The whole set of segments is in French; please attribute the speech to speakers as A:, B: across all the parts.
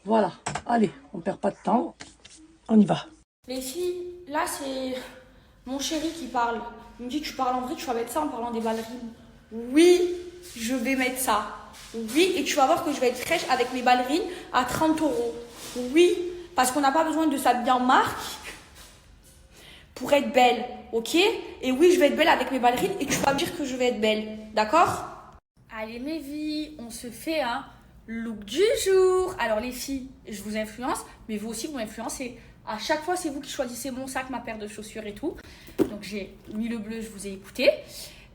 A: Voilà, allez, on perd pas de temps, on y va.
B: Les filles, là c'est mon chéri qui parle. Il me dit tu parles en vrai, tu vas mettre ça en parlant des ballerines. Oui, je vais mettre ça. Oui, et tu vas voir que je vais être fraîche avec mes ballerines à 30 euros. Oui, parce qu'on n'a pas besoin de s'habiller en marque pour être belle, ok? Et oui, je vais être belle avec mes ballerines et tu vas me dire que je vais être belle, d'accord? Allez mes vies, on se fait un look du jour. Alors les filles, je vous influence, mais vous aussi vous m'influencez. À chaque fois, c'est vous qui choisissez mon sac, ma paire de chaussures et tout. Donc j'ai mis le bleu, je vous ai écouté.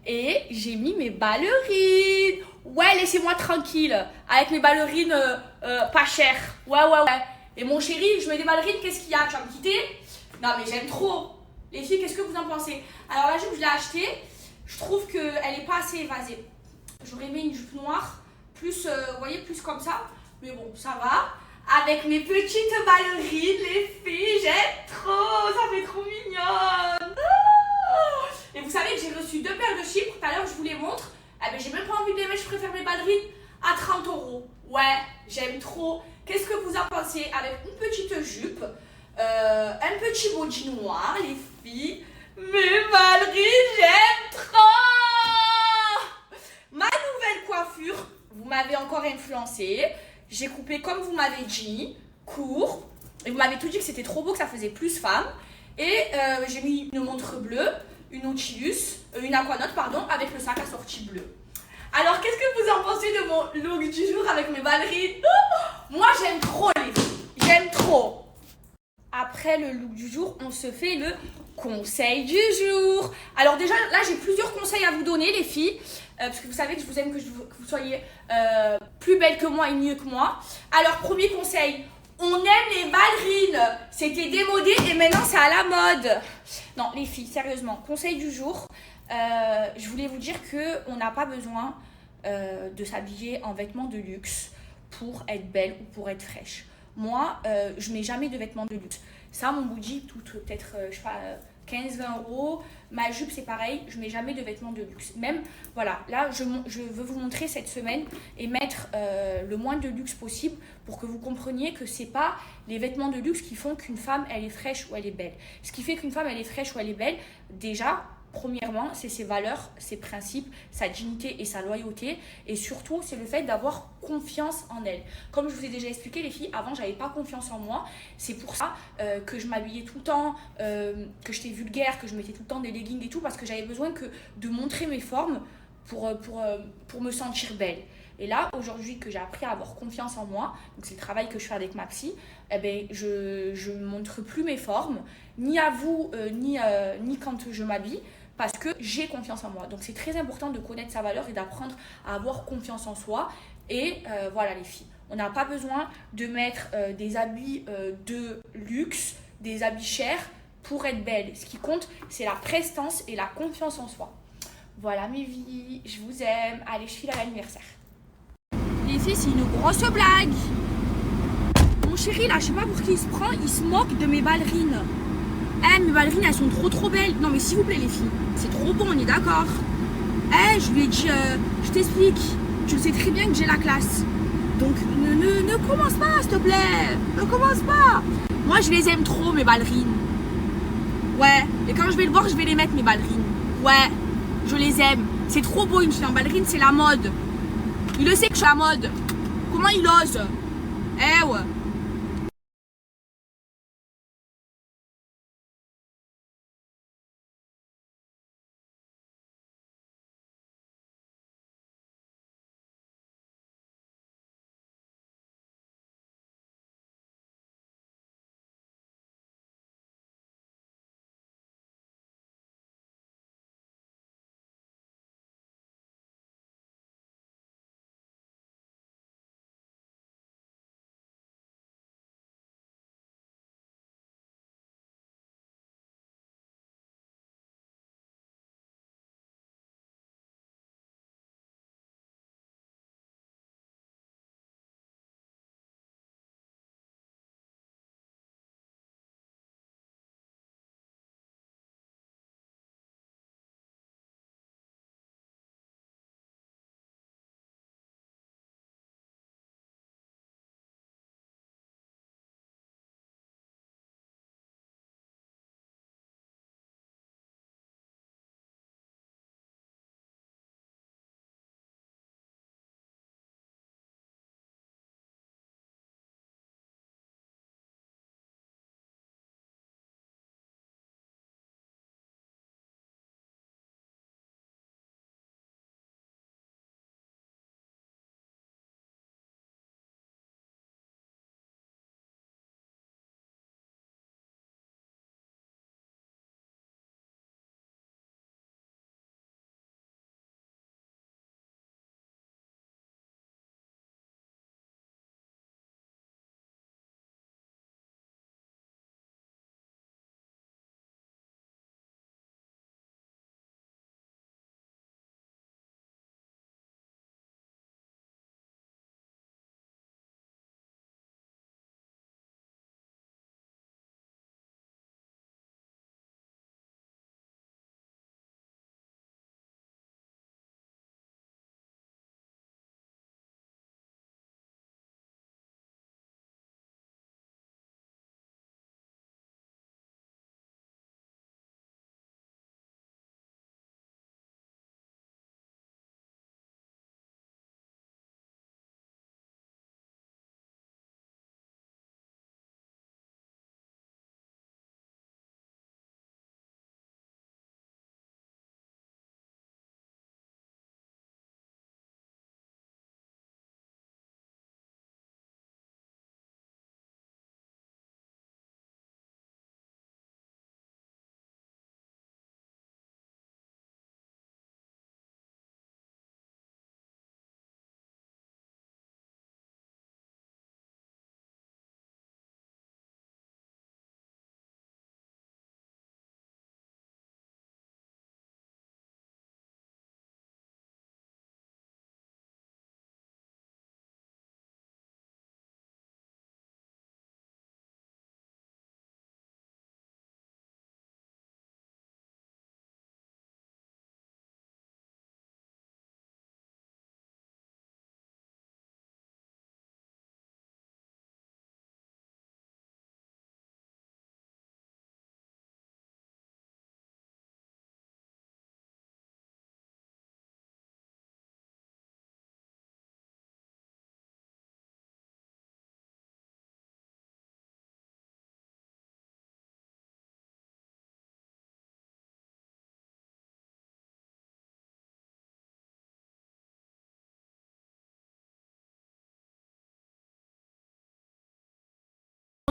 B: Et j'ai mis mes ballerines. Ouais, laissez-moi tranquille. Avec mes ballerines pas chères. Ouais, ouais, ouais. Et mon chéri, je mets des ballerines, qu'est-ce qu'il y a? Tu vas me quitter? Non, mais j'aime trop. Les filles, qu'est-ce que vous en pensez? Alors la jupe, je l'ai achetée. Je trouve qu'elle n'est pas assez évasée. J'aurais aimé une jupe noire, plus, vous voyez, plus comme ça. Mais bon, ça va. Avec mes petites ballerines, les filles, j'aime trop. Ça fait trop mignonne. Et vous savez que j'ai reçu 2 paires de Chypre. Tout à l'heure, je vous les montre. Eh ben, j'ai même pas envie de les mettre. Je préfère mes ballerines à 30 euros. Ouais, j'aime trop. Qu'est-ce que vous en pensez? Avec une petite jupe, un petit body noir, les filles. Mes ballerines, j'aime trop. Ma nouvelle coiffure, vous m'avez encore influencé. J'ai coupé comme vous m'avez dit, court. Et vous m'avez tout dit que c'était trop beau, que ça faisait plus femme. Et j'ai mis une montre bleue, une Nautilus, une Aquanaut, pardon, avec le sac assorti bleu. Alors, qu'est-ce que vous en pensez de mon look du jour avec mes ballerines? Moi, j'aime trop les filles. J'aime trop. Après le look du jour, on se fait le conseil du jour. Alors déjà, là, j'ai plusieurs conseils à vous donner, les filles. Parce que vous savez que je vous aime, que vous soyez plus belle que moi et mieux que moi. Alors, premier conseil, on aime les ballerines. C'était démodé et maintenant, c'est à la mode. Non, les filles, sérieusement, conseil du jour. Je voulais vous dire qu'on n'a pas besoin de s'habiller en vêtements de luxe pour être belle ou pour être fraîche. Moi, je mets jamais de vêtements de luxe. Ça, mon body coûte peut-être, je sais pas, 15-20 euros. Ma jupe, c'est pareil, je mets jamais de vêtements de luxe. Même, voilà, là, je veux vous montrer cette semaine et mettre le moins de luxe possible pour que vous compreniez que c'est pas les vêtements de luxe qui font qu'une femme, elle est fraîche ou elle est belle. Ce qui fait qu'une femme, elle est fraîche ou elle est belle, déjà, premièrement, c'est ses valeurs, ses principes, sa dignité et sa loyauté. Et surtout, c'est le fait d'avoir confiance en elle. Comme je vous ai déjà expliqué, les filles, avant, j'avais pas confiance en moi. C'est pour ça que je m'habillais tout le temps, que j'étais vulgaire, que je mettais tout le temps des leggings et tout, parce que j'avais besoin de montrer mes formes pour me sentir belle. Et là, aujourd'hui, que j'ai appris à avoir confiance en moi, donc c'est le travail que je fais avec ma psy, eh ben, je ne montre plus mes formes, ni à vous, ni quand je m'habille, parce que j'ai confiance en moi. Donc c'est très important de connaître sa valeur et d'apprendre à avoir confiance en soi. Et voilà les filles, on n'a pas besoin de mettre des habits de luxe, des habits chers pour être belle. Ce qui compte, c'est la prestance et la confiance en soi. Voilà mes vies, je vous aime. Allez, je file à l'anniversaire. Les filles, c'est une grosse blague. Mon chéri, là, je sais pas pour qui il se prend, il se moque de mes ballerines. Eh, mes ballerines, elles sont trop belles. Non, mais s'il vous plaît, les filles, c'est trop bon, on est d'accord. Eh, je lui ai dit, je t'explique. Tu sais très bien que j'ai la classe. Donc, ne commence pas, s'il te plaît. Ne commence pas. Moi, je les aime trop, mes ballerines. Ouais, et quand je vais le voir, je vais les mettre, mes ballerines. Ouais, je les aime. C'est trop beau, une fille en ballerine, c'est la mode. Il le sait que je suis la mode. Comment il ose? Eh ouais.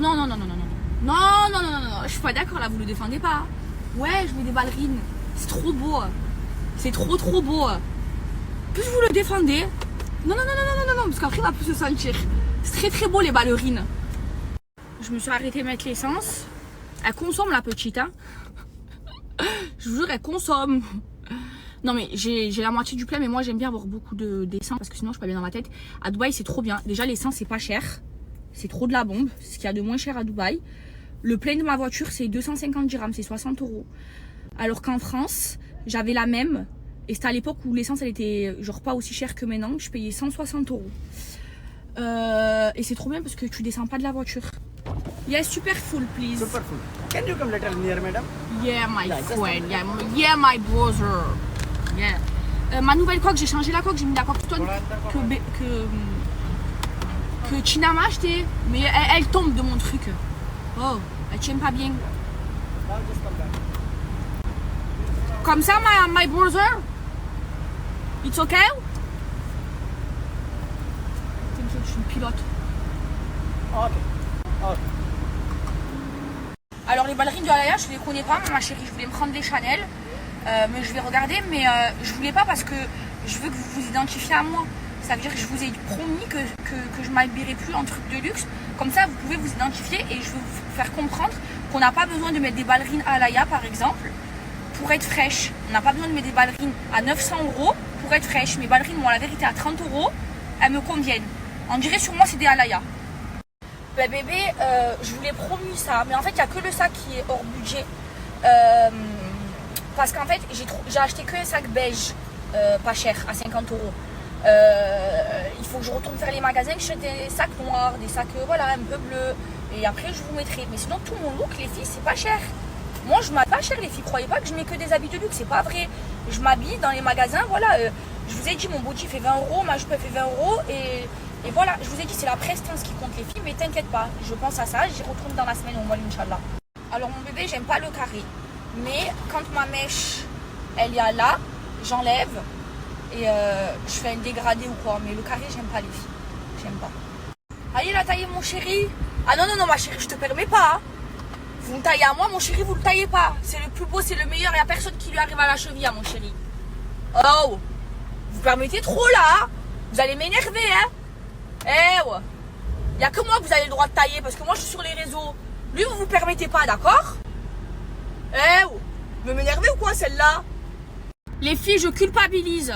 B: Non, non, non, non, non, non. Non, non, non, non, non. Je suis pas d'accord là, vous le défendez pas. Ouais, je mets des ballerines. C'est trop beau. C'est trop beau. Plus vous le défendez. Non, non, non, non, non, non, non, parce qu'après il va plus se sentir. C'est très beau les ballerines. Je me suis arrêtée de mettre l'essence. Elle consomme la petite, hein. Je vous jure, elle consomme. Non mais j'ai la moitié du plein, mais moi j'aime bien avoir beaucoup d'essence parce que sinon je suis pas bien dans ma tête. À Dubaï c'est trop bien. Déjà l'essence c'est pas cher. C'est trop de la bombe. C'est ce qu'il y a de moins cher à Dubaï. Le plein de ma voiture c'est 250 dirhams, c'est 60 €. Alors qu'en France, j'avais la même. Et c'était à l'époque où l'essence elle était genre pas aussi chère que maintenant. Je payais 160 €. Et c'est trop bien parce que tu descends pas de la voiture. Yes, super full, please.
C: Super full. Can you come little near, madam?
B: Yeah, my friend. Yeah, my brother. Yeah. Ma nouvelle coque, j'ai changé la coque, j'ai mis la coque Stone que China m'a acheté. Mais elle tombe de mon truc. Oh, elle tient pas bien. Comme ça, my brother? It's okay? T'inquiète, je suis une pilote.
C: Ok. Ok.
B: Alors les ballerines de Alaya, je les connais pas, ma chérie, je voulais me prendre des Chanel, mais je vais regarder, mais je voulais pas parce que je veux que vous vous identifiez à moi. Ça veut dire que je vous ai promis que je m'habillerai plus en truc de luxe. Comme ça, vous pouvez vous identifier et je veux vous faire comprendre qu'on n'a pas besoin de mettre des ballerines à Alaya, par exemple, pour être fraîche. On n'a pas besoin de mettre des ballerines à 900 € pour être fraîche. Mes ballerines, moi, la vérité, à 30 €, elles me conviennent. On dirait sur moi, c'est des Alaya. Ben bébé, je vous l'ai promis ça, mais en fait il n'y a que le sac qui est hors budget. Parce qu'en fait j'ai acheté que un sac beige, pas cher, à 50 €. Il faut que je retourne faire les magasins, que j'achète des sacs noirs, des sacs voilà, un peu bleus. Et après je vous mettrai. Mais sinon tout mon look, les filles, c'est pas cher. Moi je m'habille pas cher les filles, croyez pas que je mets que des habits de luxe, c'est pas vrai. Je m'habille dans les magasins, voilà. Je vous ai dit mon body fait 20 €, ma jupe fait 20 € et voilà, je vous ai dit c'est la prestance qui compte les filles, mais t'inquiète pas, je pense à ça, j'y retourne dans la semaine au mois d'Inch'Allah. Alors mon bébé, j'aime pas le carré, mais quand ma mèche, elle est là, j'enlève et je fais un dégradé ou quoi, mais le carré, j'aime pas les filles, j'aime pas. Allez la tailler mon chéri. Ah non, non, non ma chérie, je te permets pas, hein. Vous me taillez à moi, mon chéri, vous le taillez pas, c'est le plus beau, c'est le meilleur, il y a personne qui lui arrive à la cheville à mon chéri. Oh, vous permettez trop là, hein. Vous allez m'énerver, hein. Eh ouais, il n'y a que moi que vous avez le droit de tailler parce que moi je suis sur les réseaux. Lui vous permettez pas, d'accord? Eh ouais, vous m'énervez ou quoi celle-là? Les filles, je culpabilise.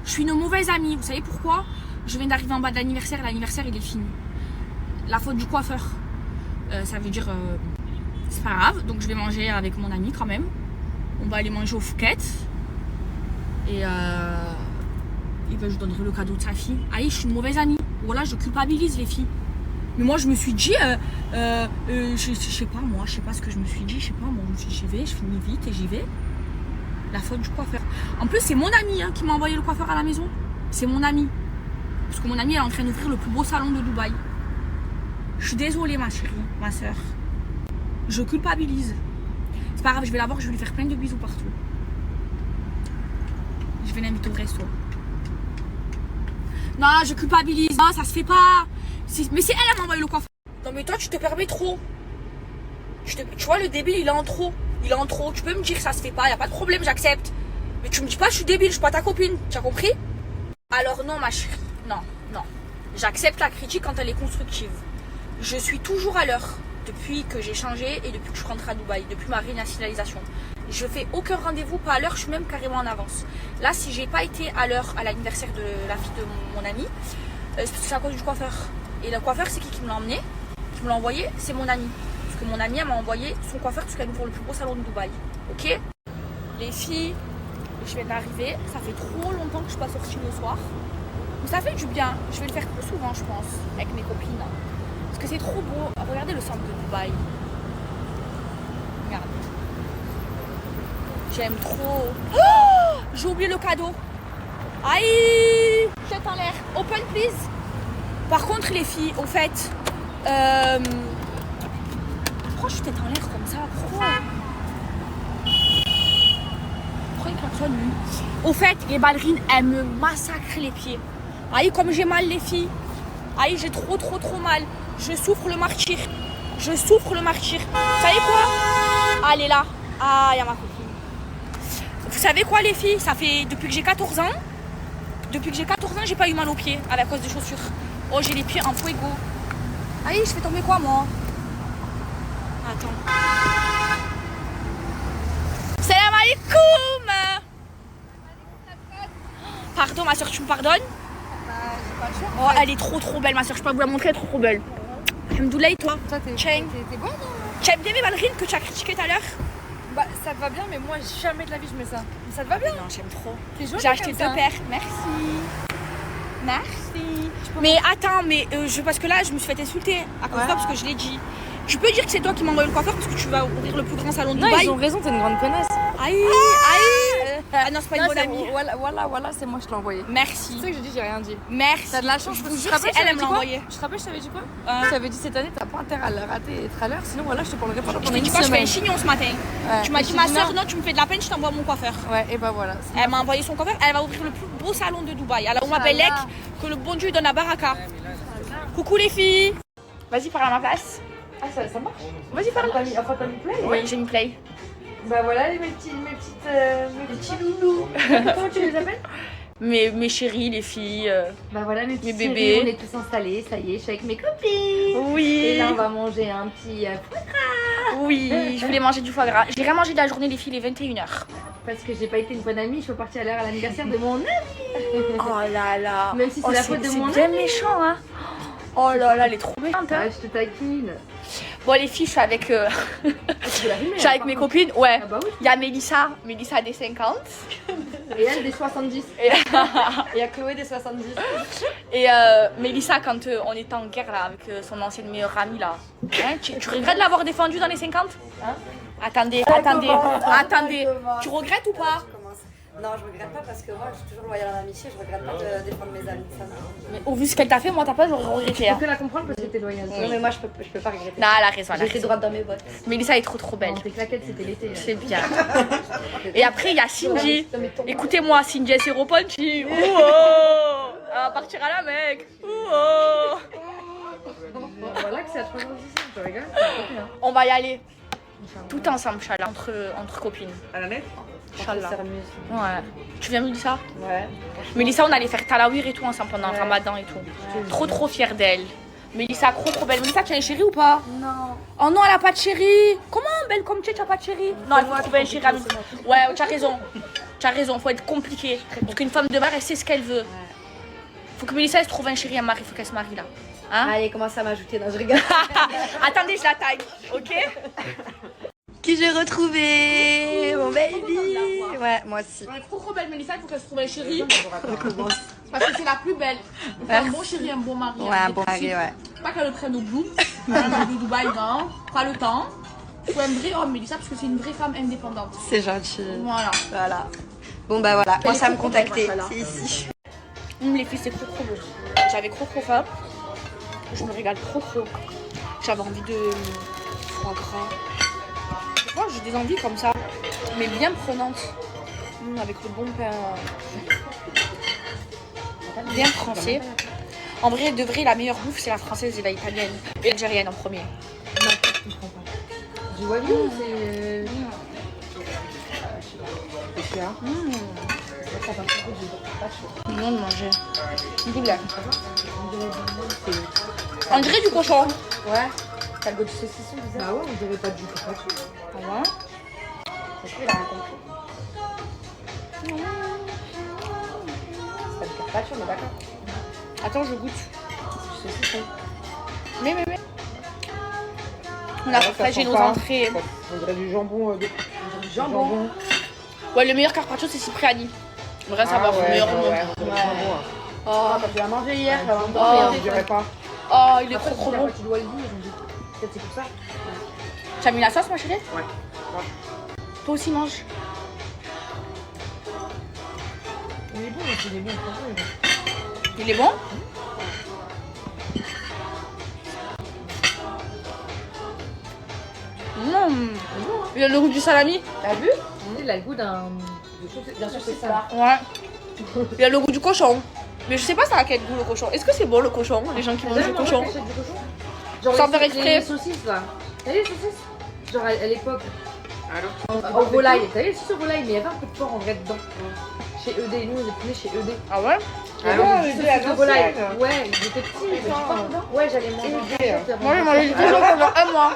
B: Je suis une mauvaise amie, vous savez pourquoi? Je viens d'arriver en bas de l'anniversaire il est fini. La faute du coiffeur. Ça veut dire, c'est pas grave, donc je vais manger avec mon ami quand même. On va aller manger au Phuket. Et ben, je donnerai le cadeau de sa fille. Allez, je suis une mauvaise amie. Voilà, je culpabilise les filles. Mais moi, je me suis dit, je sais pas, moi, je sais pas ce que je me suis dit, je sais pas, moi, j'y vais, je finis vite et j'y vais. La faute du coiffeur. En plus, c'est mon ami qui m'a envoyé le coiffeur à la maison. C'est mon ami. Parce que mon ami, elle est en train d'ouvrir le plus beau salon de Dubaï. Je suis désolée, ma chérie, ma soeur. Je culpabilise. C'est pas grave, je vais la voir, je vais lui faire plein de bisous partout. Je vais l'inviter au resto. Non, je culpabilise. Non, ça se fait pas. Mais c'est elle qui m'a envoyé le coiffeur. Non, mais toi, tu te permets trop. Tu vois, le débile, il est en trop. Il est en trop. Tu peux me dire que ça se fait pas, y a pas de problème, j'accepte. Mais tu me dis pas, je suis débile, je suis pas ta copine. Tu as compris? Alors, non, ma chérie. Non, non. J'accepte la critique quand elle est constructive. Je suis toujours à l'heure depuis que j'ai changé et depuis que je rentre à Dubaï, depuis ma rénationalisation. Je fais aucun rendez-vous, pas à l'heure, je suis même carrément en avance. Là, si j'ai pas été à l'heure à l'anniversaire de la fille de mon ami, c'est parce que c'est à cause du coiffeur. Et le coiffeur, c'est qui me l'a emmené, qui me l'a envoyé, c'est mon ami. Parce que mon ami, elle m'a envoyé son coiffeur parce qu'elle ouvre le plus beau salon de Dubaï. Ok? Les filles, je viens d'arriver, ça fait trop longtemps que je suis pas sortie le soir. Mais ça fait du bien, je vais le faire plus souvent, je pense, avec mes copines. Parce que c'est trop beau. Regardez le centre de Dubaï. Regarde. J'aime trop. Oh, j'ai oublié le cadeau. Aïe, jette en l'air. Open please. Par contre les filles, au fait, pourquoi je tête en l'air comme ça? Pourquoi il klaxonne lui? Au fait, les ballerines, elles me massacrent les pieds. Aïe, comme j'ai mal les filles. Aïe, j'ai trop mal. Je souffre le martyr. Je souffre le martyr. Vous savez quoi? Ah, elle est là. Ah, il y a ma copine. Vous savez quoi les filles? Ça fait depuis que j'ai 14 ans. Depuis que j'ai 14 ans, j'ai pas eu mal aux pieds à cause des chaussures. Oh, j'ai les pieds en fuego. Aïe, je fais tomber quoi moi? Attends. Salam alaikum. Pardon ma soeur, tu me pardonnes? Oh, elle est trop belle ma soeur, je peux pas vous la montrer, elle est trop belle. Alhamdoulilah, et toi?
D: Toi, t'es bonne?
B: Tu aimes bien mes ballerines que tu as critiquées tout à l'heure?
D: Bah, ça te va bien, mais moi, jamais de la vie, je mets ça. Mais ça te va bien?
B: Non, j'aime trop.
D: T'es jolie
B: J'ai acheté
D: comme
B: 2
D: ça.
B: paires. Merci. Mais attends, parce que là, je me suis fait insulter à cause de toi parce que je l'ai dit. Tu peux dire que c'est toi qui m'as envoyé le coiffeur parce que tu vas ouvrir le plus grand salon de
D: Non,
B: Dubaï.
D: ils ont raison, t'es une grande connasse.
B: Aïe. Ah non, c'est pas une bonne amie.
D: Voilà, c'est moi, je t'ai envoyé.
B: Merci.
D: Tu sais que je dis, j'ai rien dit.
B: Merci.
D: T'as de la chance,
B: je
D: je
B: vous
D: te
B: jure,
D: rappelle,
B: c'est elle, elle me l'a
D: quoi
B: envoyé.
D: Je te rappelle, je t'avais dit quoi? Je t'avais dit cette année, t'as pas intérêt à le rater et être à l'heure, sinon voilà, je te prendrai pas
B: Je
D: pendant
B: t'ai
D: une
B: dit quoi, je fais un
D: semaine.
B: chignon ce matin.
D: Ouais.
B: Tu m'as
D: Et
B: dit,
D: je
B: ma
D: dis,
B: soeur, non, tu me fais de la peine, je t'envoie mon coiffeur.
D: Ouais, et bah voilà.
B: Elle m'a envoyé son coiffeur, elle va ouvrir le plus beau salon de Dubaï. Alors on m'appelle Lek, que le bon Dieu lui donne la baraka. Coucou les filles. Vas-y, parle à ma place.
D: Ah, ça marche?
B: Vas-y, parle.
D: Enfin, t'as mis play?
B: Oui, j'ai mis play.
D: Bah voilà, mes petits loulous. Comment tu les appelles?
B: Mes chéris, les filles.
D: Bah voilà, mes petits
B: bébés.
D: chéris, on est tous installés, ça y est, je suis avec mes copines.
B: Oui.
D: Et là, on va manger un petit
B: Oui, je voulais manger du foie gras. J'ai rien mangé de la journée, les filles, il est 21h.
D: parce que j'ai pas été une bonne amie, je suis partie à l'heure à l'anniversaire de mon ami.
B: Oh là là.
D: Même si c'est la faute de mon
B: C'est bien
D: ami.
B: méchant, hein. Oh là là, elle est trop méchante. Hein.
D: Ah, je te taquine.
B: Bon, les filles, je suis avec,
D: Tu peux la rimer,
B: je suis avec
D: par
B: mes
D: contre.
B: copines. Ouais.
D: Ah bah oui.
B: Il y a Mélissa des 50.
D: Et elle des 70.
B: Et,
D: Il y a Chloé des 70.
B: et Mélissa, quand on était en guerre là, avec son ancienne meilleure amie là. Hein, tu regrettes de l'avoir défendue dans les 50?
D: Hein?
B: Attendez. Tu regrettes ou pas?
E: Non, je regrette pas parce que moi je suis toujours loyale en amitié, je regrette pas de défendre mes amis. Ça, non.
B: Mais au vu de ce qu'elle t'a fait, moi t'as pas, j'aurais regretté.
D: Faut
B: Hein.
D: que la comprendre parce que t'es loyale.
E: Non, mais moi je peux pas regretter.
B: Non, elle a raison.
E: J'étais droite dans mes bottes.
B: Mélissa est trop belle.
D: Non, tes claquettes, c'était l'été.
B: C'est bien. Et après, il y a Cindy. Écoutez-moi, Cindy, c'est repentie. Ouh oh. Elle va partir à la Mecque. Ouh oh.
D: Voilà que c'est à 3 jours d'ici, tu rigoles?
B: On va y aller. Tout ensemble, Inch'Allah, entre copines.
D: À la nette?
B: Inch'Allah.
E: Sérieuse.
B: Ouais. Tu viens Mélissa?
E: Ouais.
B: Mélissa, on allait faire Talawir et tout ensemble pendant le Ramadan et tout. Trop fière d'elle. Mélissa, trop belle. Mélissa, tu as un chéri ou pas?
E: Non.
B: Oh non, elle a pas de chéri. Comment, belle comme tu es, tu n'as pas de chéri? Non, elle faut trouver un chéri. Ouais, tu as raison. Tu as raison, faut être compliqué. Parce qu'une femme de mère, elle sait ce qu'elle veut. Faut que Mélissa elle se trouve un chéri, un mari, faut qu'elle se marie là. Hein?
E: Allez, commence à m'ajouter. Non, je rigole.
B: Attendez, je la taille, ok?
E: Qui j'ai retrouvé? Mon baby. Ouais, moi aussi.
B: Elle est trop belle, Mélissa, il faut qu'elle se trouve un chéri. Parce que c'est la plus belle. Il faut un bon chéri, un bon mari.
E: Ouais, un bon mari, ouais.
B: Pas qu'elle le prenne au bout. Un mari de Dubaï, non. Pas le temps. Il faut un vrai homme, Mélissa, parce que c'est une vraie femme indépendante.
E: C'est gentil.
B: Voilà.
E: Voilà. Bon, bah voilà. Moi, ça me
B: trop
E: contacter.
B: belle,
E: C'est ici.
B: Les filles, c'est trop beau. J'avais trop faim. Je me régale trop. J'avais envie de foie gras. Moi, j'ai des envies comme ça, mais bien prenantes. Avec le bon pain. Bien français. En vrai, de vrai, la meilleure bouffe, c'est la française et la italienne. Et l'algérienne en premier.
D: Du wagyu ou c'est. C'est quoi?
B: Non, de manger. Goulard. On dirait du cochon.
D: Ouais. T'as le goût du saucisson, bizarre. Bah ouais, on dirait pas du carpaccio.
B: Ah ouais.
D: Parce qu'il a rien compris. C'est pas du carpaccio, mais d'accord.
B: Attends, je goûte.
D: Du saucisson.
B: Mais. On a partagé nos entrées.
C: On dirait du jambon.
D: Du jambon.
B: Ouais, le meilleur carpaccio, c'est Cipriani. Vrai savoir, le meilleur au monde.
D: Oh, t'as pu la manger hier, t'as
B: Oh,
D: encore
C: Je dirais pas.
B: Oh, il est trop bon.
D: Tu dois le dire, je me dis. Peut-être c'est pour ça.
B: Tu as mis la sauce, ma chérie?
C: Ouais.
B: Toi aussi, mange.
D: Il est bon, il est bon, franchement,
B: Il est bon? Il a le goût du salami.
D: T'as vu? Il a le goût d'un. Bien sûr, c'est ça.
B: Ouais. Il a le goût du cochon. Mais je sais pas ça a quel goût le cochon. Est-ce que c'est bon le cochon, les gens qui mangent du cochon?
D: Genre
B: Sans faire exprès.
D: les saucisses là. T'as vu les saucisses? Genre à l'époque. Au volaille. T'as vu les saucisses au volaille, mais il y avait un peu de porc en vrai dedans. Chez ED, nous on est venus chez ED.
B: Ah ouais?
D: De volaille. Ouais, ils étaient petits. Mais tu crois que ouais, j'allais manger.
B: Moi j'ai mangé du cochon pendant un mois.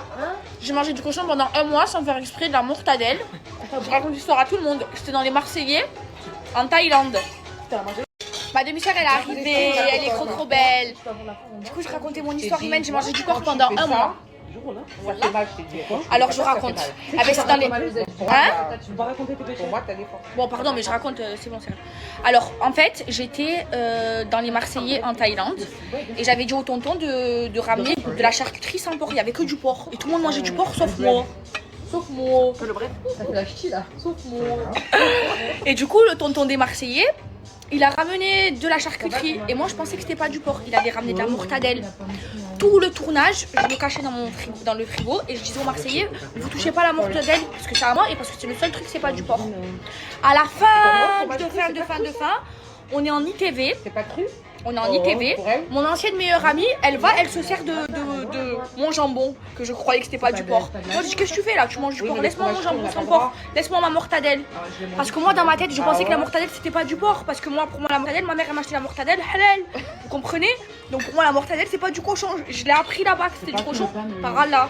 B: J'ai mangé du cochon pendant un mois sans faire exprès, de la mortadelle. Je raconte l'histoire à tout le monde. J'étais dans les Marseillais, en Thaïlande. Ma demi-sœur elle est arrivée, elle est trop belle. Du coup je racontais mon histoire humaine, j'ai mangé du porc pendant un mois. Voilà. Alors je raconte. Ah ben c'est dans les... Hein?
F: Tu peux pas raconter tes péchés. Pour moi, t'as des forces.
B: Bon pardon mais je raconte, c'est bon c'est bon. Alors en fait j'étais dans les Marseillais en Thaïlande et j'avais dit au tonton de ramener de la charcuterie sans porc, il n'y avait que du porc. Et tout le monde mangeait du porc sauf moi. Sauf moi.
D: Le bref. Ça fait la ch'ti là.
B: Sauf moi. Et du coup le tonton des Marseillais, il a ramené de la charcuterie et moi je pensais que c'était pas du porc, il avait ramené de la mortadelle. Tout le tournage, je le cachais dans le frigo et je disais aux Marseillais, vous touchez pas la mortadelle parce que c'est à moi et parce que c'est le seul truc, c'est pas du porc. À la fin, on est en ITV.
F: C'est pas cru?
B: On est en ITV. Mon ancienne meilleure amie, elle se sert de mon jambon, que je croyais que c'était pas du porc. Moi je dis, qu'est-ce que tu fais là? Tu manges du porc, laisse-moi mon jambon sans porc, laisse-moi ma mortadelle. Parce que moi dans ma tête, je pensais que la mortadelle c'était pas du porc. Parce que moi, pour moi, la mortadelle, ma mère elle m'a acheté la mortadelle halal. Vous comprenez? Donc pour moi, la mortadelle c'est pas du cochon. Je l'ai appris là-bas que c'était du cochon par Allah.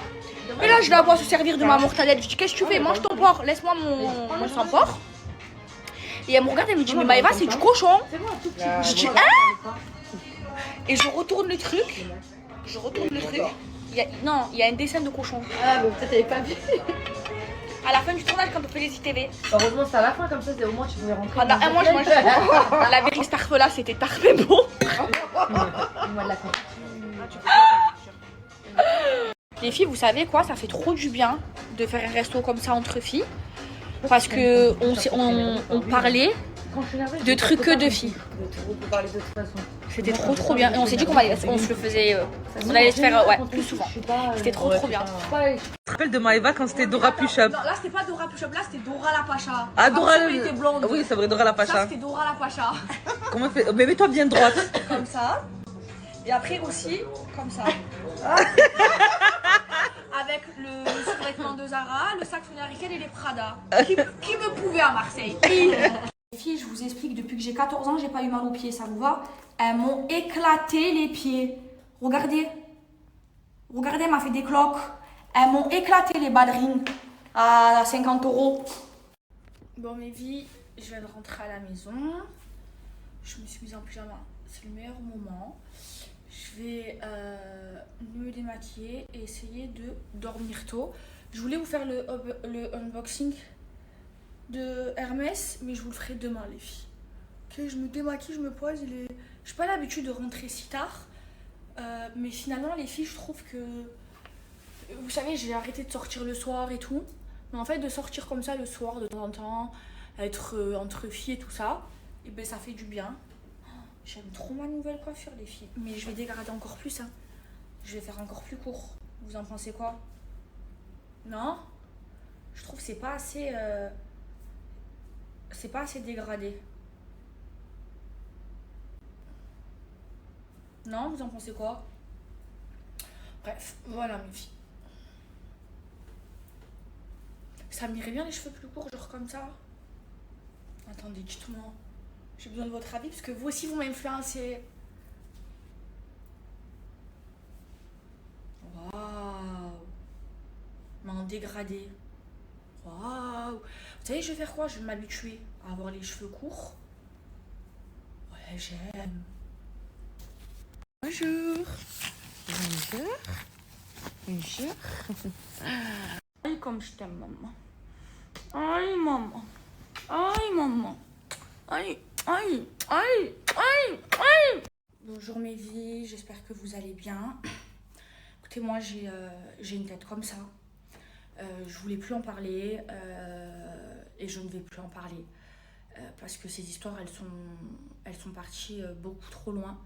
B: Et là, je la vois se servir de ma mortadelle. Je dis, qu'est-ce que tu fais? Mange ton porc, laisse-moi mon sans porc. Et elle me regarde, elle me dit, mais Maëva, c'est du cochon. Je dis, hein? Et je retourne le truc. Il y a un dessin de cochon.
D: Ah, mais peut-être t'avais pas vu.
B: À la fin du tournage, quand on fait les ITV.
D: Heureusement, c'est à la fin, comme ça, au moins tu pouvais rentrer.
B: Pendant un mois, je mangeais du porc. La vérité, cette tarfe-là, c'était tarfé bon.
D: Moi, de la con.
B: Les filles, vous savez quoi? Ça fait trop du bien de faire un resto comme ça entre filles. Parce que on parlait de trucs que de filles. C'était trop bien. Et on s'est dit on se le faisait. On allait se faire plus souvent. C'était trop bien.
F: Tu te rappelles de Maëva quand c'était Dora Push-Up?
B: Non, là c'était pas Dora Push-Up, là c'était Dora la Pacha.
F: Ah, Dora
B: elle était blonde.
F: Oui, c'est vrai, Dora la
B: Ça
F: Pacha.
B: c'était Dora la Pacha.
F: Comment fait? Mais mets-toi bien droite.
B: Comme ça. Et après aussi, comme ça. Avec le sous-vêtement de Zara, le sac Funariken et les Prada. Qui me pouvait à Marseille? Les filles, je vous explique, depuis que j'ai 14 ans, j'ai pas eu mal aux pieds, ça vous va? Elles m'ont éclaté les pieds. Regardez. Regardez, elle m'a fait des cloques. Elles m'ont éclaté les ballerines à 50 €. Bon, mes vies, je viens de rentrer à la maison. Je me suis mise en pyjama. C'est le meilleur moment. Je vais me démaquiller et essayer de dormir tôt. Je voulais vous faire le unboxing de Hermès, mais je vous le ferai demain, les filles. Ok, je me démaquille, je me pose. Je n'ai pas l'habitude de rentrer si tard. Mais finalement, les filles, je trouve que... Vous savez, j'ai arrêté de sortir le soir et tout. Mais en fait, de sortir comme ça le soir, de temps en temps, être entre filles et tout ça, et ben, ça fait du bien. J'aime trop ma nouvelle coiffure, les filles. Mais je vais dégrader encore plus, hein. Je vais faire encore plus court. Vous en pensez quoi? Non? Je trouve que c'est pas assez... C'est pas assez dégradé. Non? Vous en pensez quoi? Bref, voilà mes filles. Ça m'irait bien les cheveux plus courts, genre comme ça. Attendez, dites-moi. J'ai besoin de votre avis parce que vous aussi vous m'influencez. Waouh! Mais en dégradé. Waouh! Vous savez, je vais faire quoi? Je vais m'habituer à avoir les cheveux courts. Ouais, j'aime. Bonjour. Bonjour. Bonjour. Aïe, comme je t'aime, maman. Aïe, maman. Aïe, maman. Aïe, aïe, aïe, aïe, aïe. Bonjour mes vies, j'espère que vous allez bien. Écoutez, moi j'ai une tête comme ça. Je voulais plus en parler et je ne vais plus en parler. Parce que ces histoires, elles sont parties beaucoup trop loin.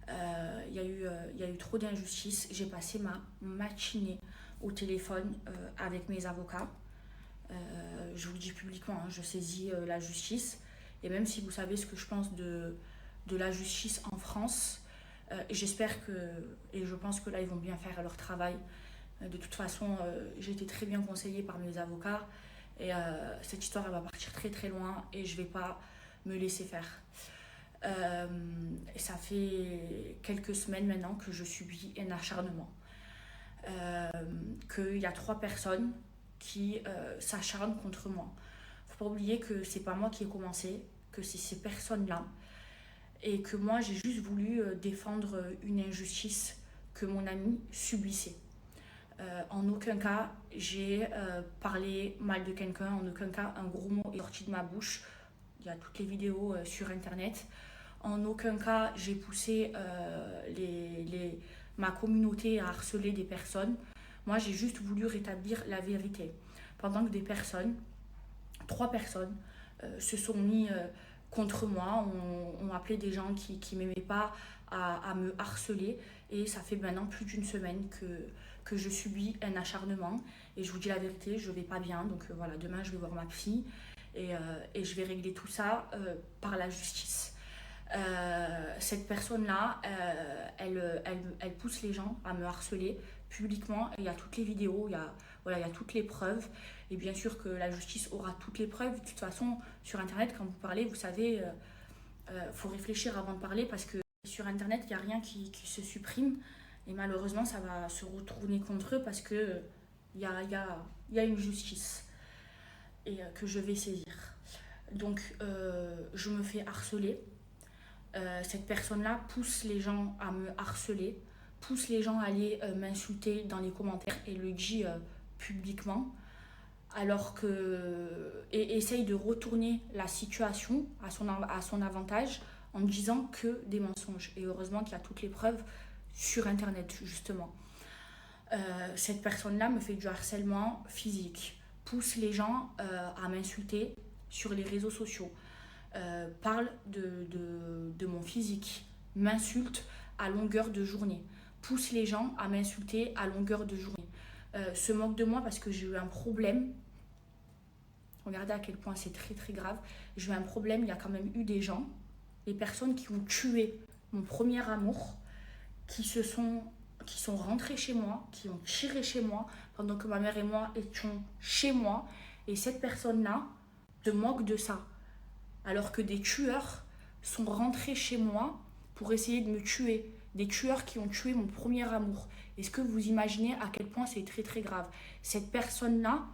B: Il y a eu trop d'injustices. J'ai passé ma matinée au téléphone avec mes avocats. Je vous le dis publiquement, hein, je saisis la justice. Et même si vous savez ce que je pense de de la justice en France. J'espère que, et je pense que là ils vont bien faire leur travail. De toute façon, j'ai été très bien conseillée par mes avocats et cette histoire elle va partir très très loin et je vais pas me laisser faire. Et ça fait quelques semaines maintenant que je subis un acharnement. Qu'il y a 3 personnes qui s'acharnent contre moi. Faut pas oublier que c'est pas moi qui ai commencé, que c'est ces personnes-là et que moi j'ai juste voulu défendre une injustice que mon ami subissait. En aucun cas j'ai parlé mal de quelqu'un, en aucun cas un gros mot est sorti de ma bouche. Il y a toutes les vidéos sur internet. En aucun cas j'ai poussé ma communauté à harceler des personnes. Moi j'ai juste voulu rétablir la vérité. Pendant que des personnes, 3 personnes, se sont mis contre moi, ont appelé des gens qui ne m'aimaient pas à me harceler. Et ça fait maintenant plus d'1 semaine que je subis un acharnement. Et je vous dis la vérité, je ne vais pas bien. Donc voilà, demain je vais voir ma fille et je vais régler tout ça par la justice. Cette personne-là, elle pousse les gens à me harceler publiquement. Et il y a toutes les vidéos, il y a toutes les preuves. Et bien sûr que la justice aura toutes les preuves. De toute façon, sur Internet, quand vous parlez, vous savez, faut réfléchir avant de parler parce que sur Internet, il n'y a rien qui se supprime. Et malheureusement, ça va se retourner contre eux parce qu'il y a une justice et que je vais saisir. Donc, je me fais harceler. Cette personne-là pousse les gens à me harceler, pousse les gens à aller m'insulter dans les commentaires et le dit publiquement, alors et essaye de retourner la situation à son avantage en disant que des mensonges. Et heureusement qu'il y a toutes les preuves sur Internet, justement. Cette personne-là me fait du harcèlement physique, pousse les gens à m'insulter sur les réseaux sociaux. Parle de mon physique, m'insulte à longueur de journée, pousse les gens à m'insulter à longueur de journée, se moque de moi parce que j'ai eu un problème. Regardez à quel point c'est très très grave. J'ai eu un problème, il y a quand même eu des gens, des personnes qui ont tué mon premier amour, qui sont rentrés chez moi, qui ont tiré chez moi pendant que ma mère et moi étions chez moi. Et cette personne-là se moque de ça. Alors que des tueurs sont rentrés chez moi pour essayer de me tuer. Des tueurs qui ont tué mon premier amour. Est-ce que vous imaginez à quel point c'est très très grave? Cette personne-là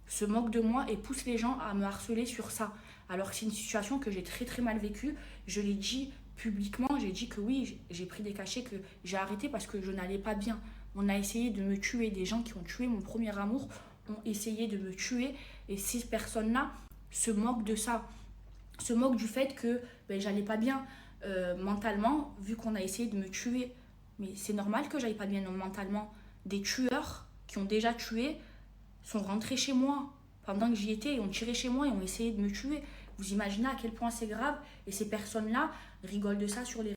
B: se moque de moi et pousse les gens à me harceler sur ça. Alors que c'est une situation que j'ai très très mal vécue. Je l'ai dit publiquement, j'ai dit que oui, j'ai pris des cachets, que j'ai arrêté parce que je n'allais pas bien. On a essayé de me tuer. Des gens qui ont tué mon premier amour ont essayé de me tuer. Et ces personnes-là se moquent de ça. Se moquent du fait que j'allais pas bien mentalement, vu qu'on a essayé de me tuer. Mais c'est normal que j'aille pas bien mentalement. Des tueurs qui ont déjà tué sont rentrés chez moi pendant que j'y étais et ont tiré chez moi et ont essayé de me tuer. Vous imaginez à quel point c'est grave. Et ces personnes-là rigolent de ça sur les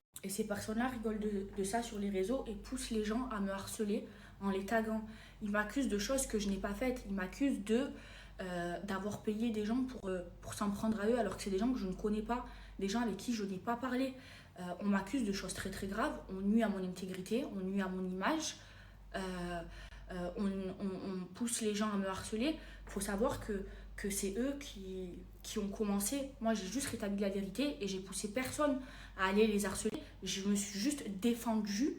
B: réseaux et poussent les gens à me harceler en les taguant. Ils m'accusent de choses que je n'ai pas faites. Ils m'accusent d'avoir payé des gens pour s'en prendre à eux alors que c'est des gens que je ne connais pas, des gens avec qui je n'ai pas parlé. On m'accuse de choses très très graves, on nuit à mon intégrité, on nuit à mon image, on pousse les gens à me harceler. Il faut savoir que c'est eux qui ont commencé. Moi j'ai juste rétabli la vérité et j'ai poussé personne à aller les harceler. Je me suis juste défendue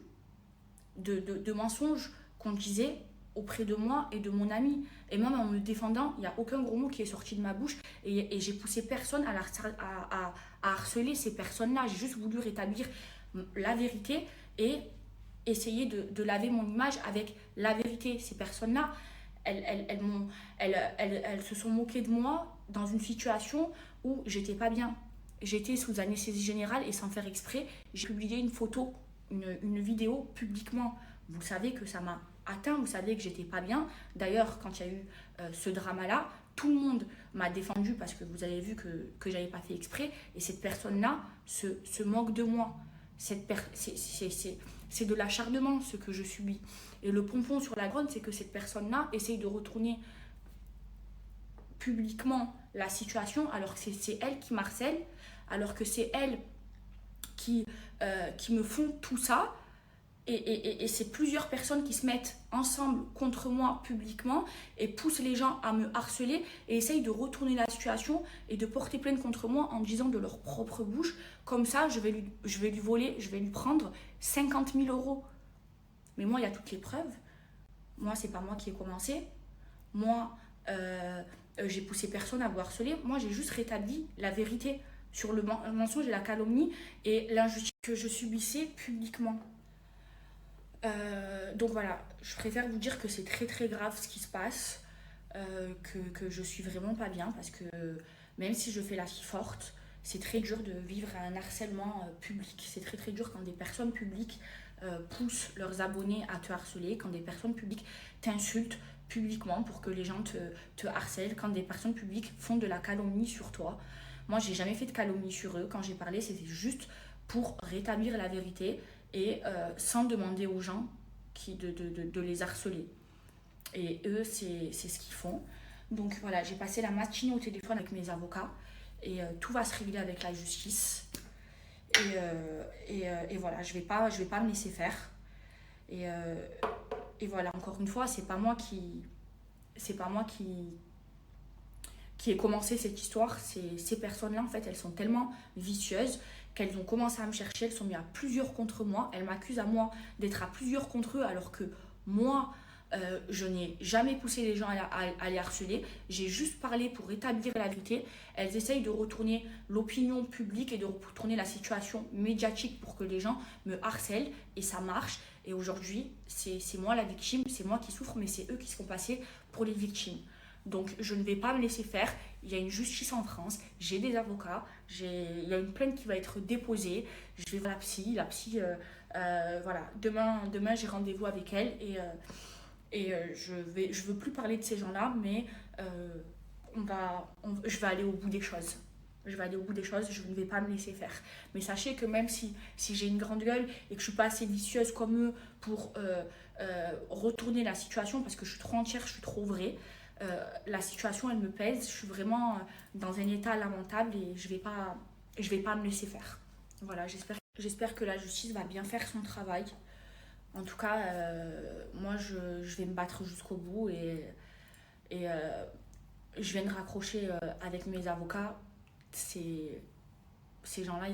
B: de mensonges qu'on disait auprès de moi et de mon ami. Et même en me défendant, il n'y a aucun gros mot qui est sorti de ma bouche. Et j'ai poussé personne à harceler ces personnes-là. J'ai juste voulu rétablir la vérité et essayer de laver mon image avec la vérité. Ces personnes-là, elles se sont moquées de moi dans une situation où j'étais pas bien. J'étais sous anesthésie générale et sans faire exprès, j'ai publié une photo, une vidéo publiquement. Vous savez que ça m'a atteint, vous savez que j'étais pas bien. D'ailleurs, quand il y a eu ce drama-là, tout le monde m'a défendu parce que vous avez vu que j'avais pas fait exprès. Et cette personne-là se moque de moi. C'est de l'acharnement ce que je subis. Et le pompon sur la grogne, c'est que cette personne-là essaye de retourner publiquement la situation alors que c'est elle qui m'harcèle, alors que c'est elle qui me font tout ça. Et c'est plusieurs personnes qui se mettent ensemble contre moi publiquement et poussent les gens à me harceler et essayent de retourner la situation et de porter plainte contre moi en disant de leur propre bouche, comme ça je vais lui voler, je vais lui prendre 50 000 euros. Mais moi, il y a toutes les preuves. Moi, c'est pas moi qui ai commencé. Moi, j'ai poussé personne à vous harceler. Moi, j'ai juste rétabli la vérité sur le mensonge et la calomnie et l'injustice que je subissais publiquement. Donc voilà, je préfère vous dire que c'est très très grave ce qui se passe, que je suis vraiment pas bien parce que même si je fais la fille forte, c'est très dur de vivre un harcèlement public. C'est très très dur quand des personnes publiques poussent leurs abonnés à te harceler, quand des personnes publiques t'insultent publiquement pour que les gens te harcèlent, quand des personnes publiques font de la calomnie sur toi. Moi, j'ai jamais fait de calomnie sur eux. Quand j'ai parlé, c'était juste pour rétablir la vérité et sans demander aux gens de les harceler. Et eux, c'est ce qu'ils font. Donc voilà, j'ai passé la matinée au téléphone avec mes avocats et tout va se régler avec la justice. Et voilà, je vais pas me laisser faire. Et voilà, encore une fois, c'est pas moi qui ai commencé cette histoire. Ces personnes-là, en fait, elles sont tellement vicieuses qu'elles ont commencé à me chercher, elles sont mises à plusieurs contre moi, elles m'accusent à moi d'être à plusieurs contre eux alors que moi, je n'ai jamais poussé les gens à les harceler, j'ai juste parlé pour rétablir la vérité. Elles essayent de retourner l'opinion publique et de retourner la situation médiatique pour que les gens me harcèlent et ça marche. Et aujourd'hui, c'est moi la victime, c'est moi qui souffre, mais c'est eux qui se font passer pour les victimes. Donc je ne vais pas me laisser faire, il y a une justice en France, j'ai des avocats, il y a une plainte qui va être déposée, je vais voir la psy, voilà, demain j'ai rendez-vous avec elle et je veux plus parler de ces gens-là, mais je vais aller au bout des choses. Je vais aller au bout des choses, je ne vais pas me laisser faire. Mais sachez que même si j'ai une grande gueule et que je ne suis pas assez vicieuse comme eux pour retourner la situation, parce que je suis trop entière, je suis trop vraie, la situation elle me pèse, je suis vraiment dans un état lamentable et je vais pas me laisser faire. Voilà, j'espère que la justice va bien faire son travail. En tout cas, moi je vais me battre jusqu'au bout et je viens de raccrocher avec mes avocats. Ces gens-là,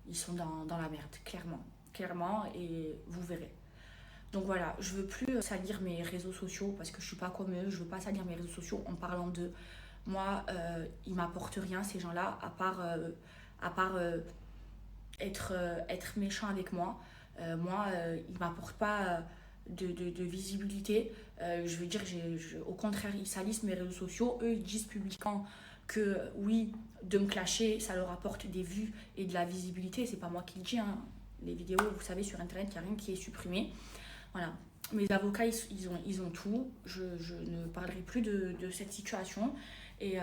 B: ils sont dans la merde, clairement, et vous verrez. Donc voilà, je veux plus salir mes réseaux sociaux parce que je suis pas comme eux, je veux pas salir mes réseaux sociaux en parlant d'eux. Moi, ils m'apportent rien ces gens-là, à part être méchants avec moi. Moi, ils m'apportent pas de visibilité. Je veux dire, au contraire, ils salissent mes réseaux sociaux. Eux, ils disent publiquement que oui, de me clasher, ça leur apporte des vues et de la visibilité. C'est pas moi qui le dis, hein. Les vidéos, vous savez, sur internet, il n'y a rien qui est supprimé. Voilà, mes avocats, ils ont tout. Je ne parlerai plus de cette situation et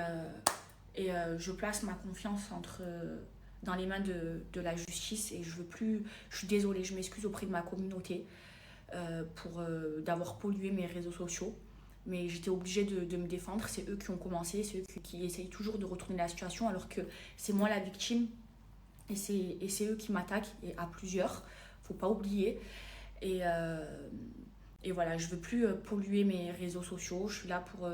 B: je place ma confiance dans les mains de la justice et je veux plus. Je suis désolée, je m'excuse auprès de ma communauté d'avoir pollué mes réseaux sociaux. Mais j'étais obligée de me défendre. C'est eux qui ont commencé, c'est eux qui essayent toujours de retourner la situation alors que c'est moi la victime et c'est eux qui m'attaquent et à plusieurs. Faut pas oublier. Et voilà, je veux plus polluer mes réseaux sociaux. Je suis là pour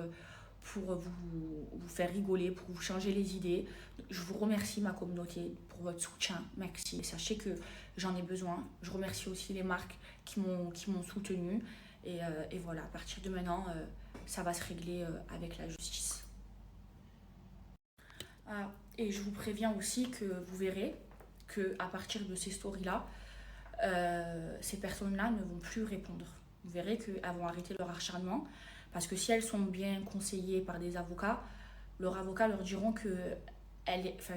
B: vous faire rigoler, pour vous changer les idées. Je vous remercie ma communauté pour votre soutien. Merci. Sachez que j'en ai besoin. Je remercie aussi les marques qui m'ont soutenue. Et voilà, à partir de maintenant, ça va se régler avec la justice. Et je vous préviens aussi que vous verrez qu'à partir de ces stories-là, ces personnes-là ne vont plus répondre. Vous verrez qu'elles vont arrêter leur acharnement parce que si elles sont bien conseillées par des avocats, leurs avocats leur diront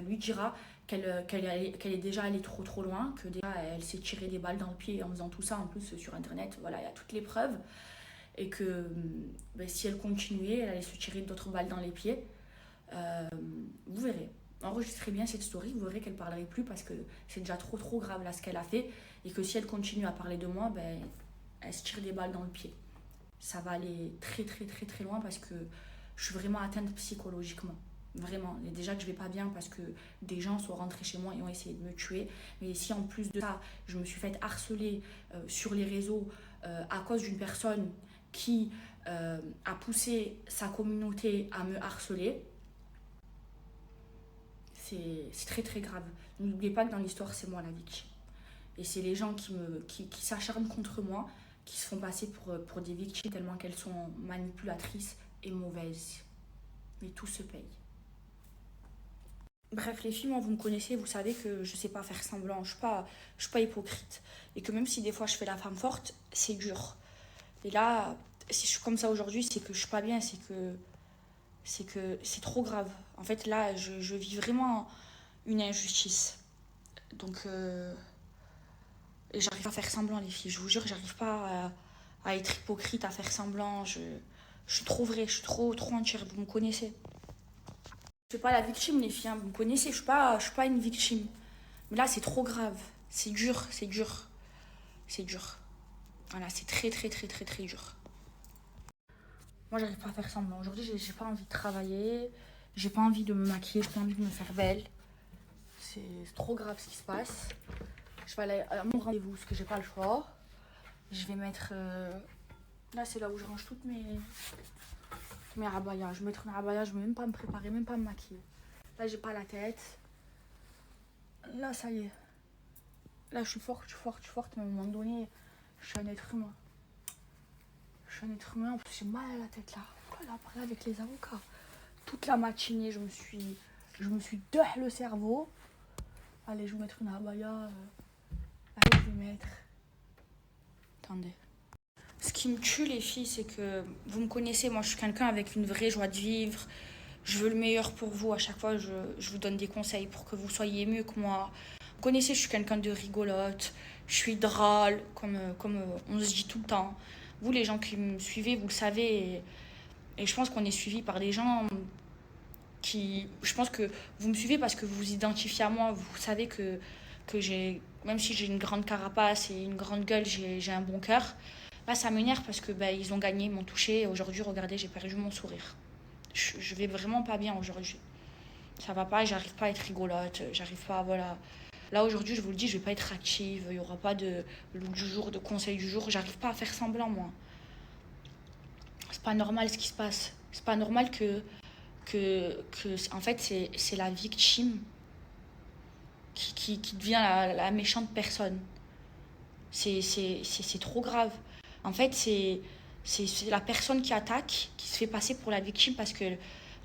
B: lui dira qu'elle est déjà allée trop loin, que déjà elle s'est tiré des balles dans le pied en faisant tout ça. En plus sur internet, voilà, il y a toutes les preuves et que si elle continuait, elle allait se tirer d'autres balles dans les pieds. Vous verrez. Enregistrez bien cette story, vous verrez qu'elle ne parlerait plus parce que c'est déjà trop grave là ce qu'elle a fait et que si elle continue à parler de moi, elle se tire des balles dans le pied. Ça va aller très loin parce que je suis vraiment atteinte psychologiquement. Vraiment. Et déjà que je vais pas bien parce que des gens sont rentrés chez moi et ont essayé de me tuer. Mais si en plus de ça, je me suis fait harceler sur les réseaux à cause d'une personne qui a poussé sa communauté à me harceler, c'est très très grave. N'oubliez pas que dans l'histoire, c'est moi la victime. Et c'est les gens qui s'acharnent contre moi, qui se font passer pour des victimes tellement qu'elles sont manipulatrices et mauvaises. Mais tout se paye. Bref, les filles, moi, vous me connaissez, vous savez que je sais pas faire semblant, je suis pas hypocrite. Et que même si des fois je fais la femme forte, c'est dur. Et là, si je suis comme ça aujourd'hui, c'est que je suis pas bien, c'est que c'est trop grave. En fait, là, je vis vraiment une injustice. Donc, et j'arrive pas à faire semblant, les filles. Je vous jure, j'arrive pas à être hypocrite, à faire semblant. Je suis trop vraie, je suis trop entière, vous me connaissez. Je suis pas la victime, les filles, hein. Vous me connaissez, je suis pas une victime. Mais là, c'est trop grave. C'est dur, c'est dur. C'est dur. Voilà, c'est très, très, très, très, très dur. Moi, j'arrive pas à faire semblant. Aujourd'hui, j'ai pas envie de travailler. J'ai pas envie de me maquiller. J'ai pas envie de me faire belle. C'est trop grave ce qui se passe. Je vais aller à mon rendez-vous parce que j'ai pas le choix. Je vais mettre... Là, c'est là où je range toutes mes abayas. Je vais mettre une abaya, je ne vais même pas me préparer, même pas me maquiller. Là, j'ai pas la tête. Là, ça y est. Là, je suis forte, mais à un moment donné, je suis un être humain. Je suis un être humain, en plus, j'ai mal à la tête là. Voilà, après, avec les avocats. Toute la matinée, je me suis dehors le cerveau. Allez, je vais mettre une abaya. Allez, je vais mettre... Attendez. Ce qui me tue, les filles, c'est que vous me connaissez, moi je suis quelqu'un avec une vraie joie de vivre. Je veux le meilleur pour vous. À chaque fois, je vous donne des conseils pour que vous soyez mieux que moi. Vous connaissez, je suis quelqu'un de rigolote. Je suis drôle, comme on se dit tout le temps. Vous, les gens qui me suivez, vous le savez. Et je pense qu'on est suivi par des gens qui... Je pense que vous me suivez parce que vous vous identifiez à moi. Vous savez que j'ai... Même si j'ai une grande carapace et une grande gueule, j'ai un bon cœur. Là, ça m'énerve parce que ils ont gagné, ils m'ont touché. Et aujourd'hui, regardez, j'ai perdu mon sourire. Je vais vraiment pas bien aujourd'hui. Ça va pas, j'arrive pas à être rigolote, j'arrive pas, voilà. Là, aujourd'hui, je vous le dis, je vais pas être active, il y aura pas de look du jour, de conseil du jour. J'arrive pas à faire semblant, moi. C'est pas normal ce qui se passe. C'est pas normal que en fait, c'est la victime qui devient la méchante personne. C'est trop grave. En fait, c'est la personne qui attaque, qui se fait passer pour la victime parce que